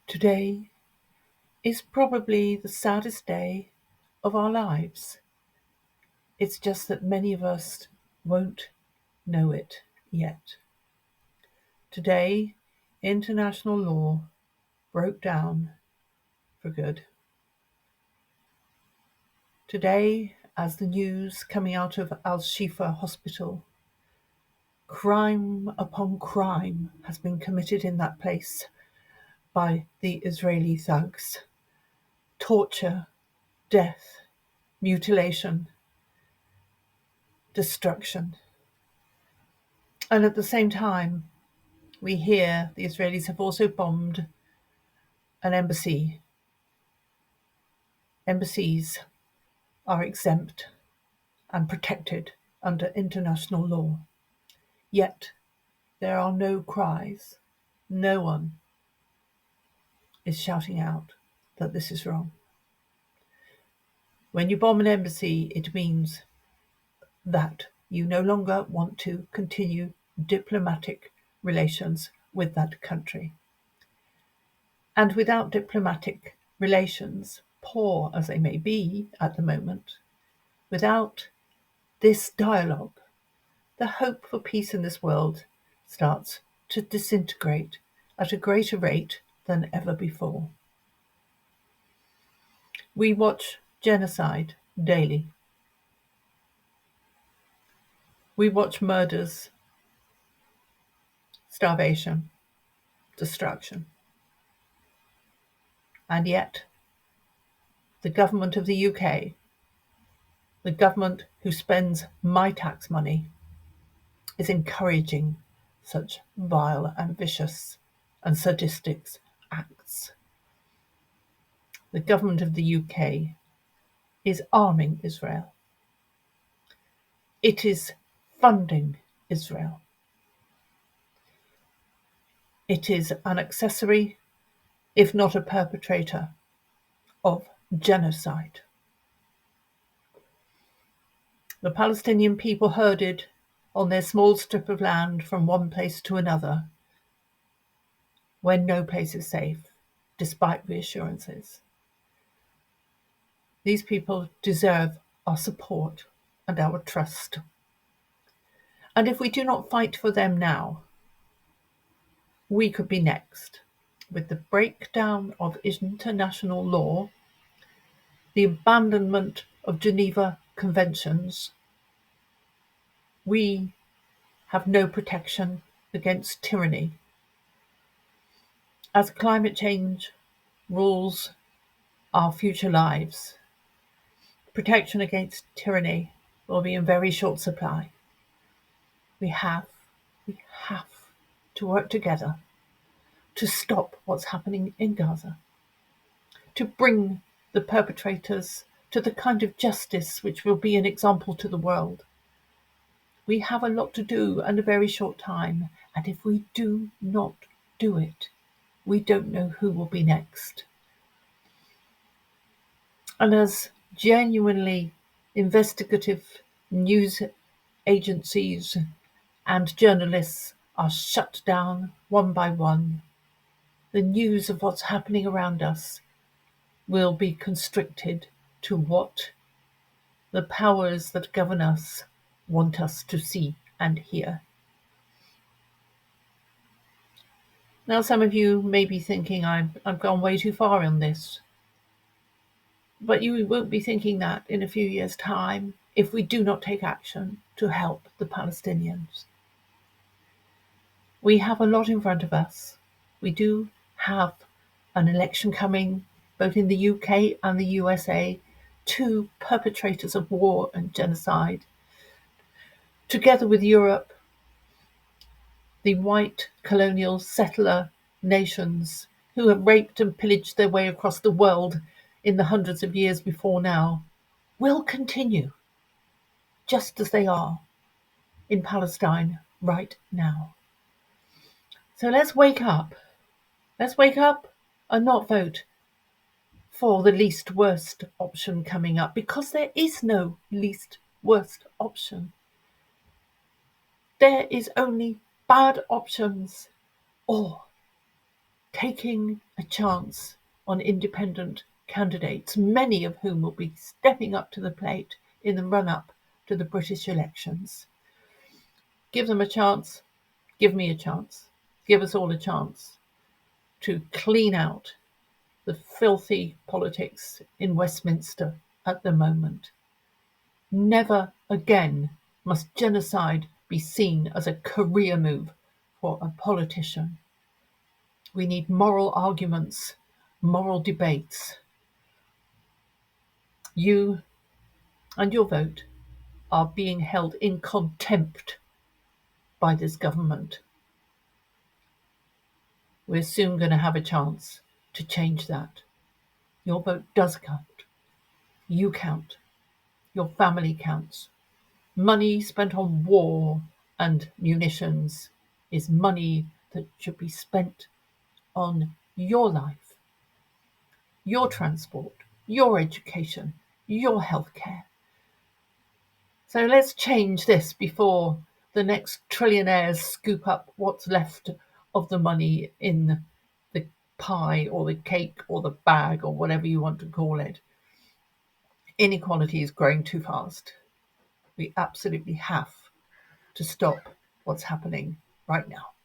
Today is probably the saddest day of our lives. It's just that many of us won't know it yet. Today, international law broke down for good. Today, as the news coming out of Shifa hospital, crime upon crime has been committed in that place by the Israeli thugs. Torture, death, mutilation, destruction. And at the same time, we hear the Israelis have also bombed an embassy. Embassies are exempt and protected under international law. Yet there are no cries. No one is shouting out that this is wrong. When you bomb an embassy, it means that you no longer want to continue diplomatic relations with that country. And without diplomatic relations, poor as they may be at the moment, without this dialogue, the hope for peace in this world starts to disintegrate at a greater rate than ever before. We watch genocide daily. We watch murders, starvation, destruction. And yet, the government of the UK, the government who spends my tax money, is encouraging such vile and vicious and sadistic acts. The government of the UK is arming Israel. It is funding Israel. It is an accessory, if not a perpetrator, of genocide. The Palestinian people herded on their small strip of land from one place to another, when no place is safe, despite reassurances. These people deserve our support and our trust. And if we do not fight for them now, we could be next. With the breakdown of international law, the abandonment of Geneva Conventions, we have no protection against tyranny. As climate change rules our future lives, protection against tyranny will be in very short supply. We have to work together to stop what's happening in Gaza, to bring the perpetrators to the kind of justice which will be an example to the world. We have a lot to do in a very short time, and if we do not do it, we don't know who will be next. And as genuinely investigative news agencies and journalists are shut down one by one, the news of what's happening around us will be constricted to what the powers that govern us want us to see and hear. Now, some of you may be thinking I've gone way too far on this, but you won't be thinking that in a few years' time if we do not take action to help the Palestinians. We have a lot in front of us. We do have an election coming, both in the UK and the USA, two perpetrators of war and genocide. Together with Europe, the white colonial settler nations who have raped and pillaged their way across the world in the hundreds of years before now, will continue just as they are in Palestine right now. So let's wake up. Let's wake up and not vote for the least worst option coming up, because there is no least worst option. There is only bad options or taking a chance on independent candidates, many of whom will be stepping up to the plate in the run-up to the British elections. Give them a chance, give me a chance, give us all a chance to clean out the filthy politics in Westminster at the moment. Never again must genocide be seen as a career move for a politician. We need moral arguments, moral debates. You and your vote are being held in contempt by this government. We're soon going to have a chance to change that. Your vote does count. You count. Your family counts. Money spent on war and munitions is money that should be spent on your life, your transport, your education, your healthcare. So let's change this before the next trillionaires scoop up what's left of the money in the pie or the cake or the bag or whatever you want to call it. Inequality is growing too fast. We absolutely have to stop what's happening right now.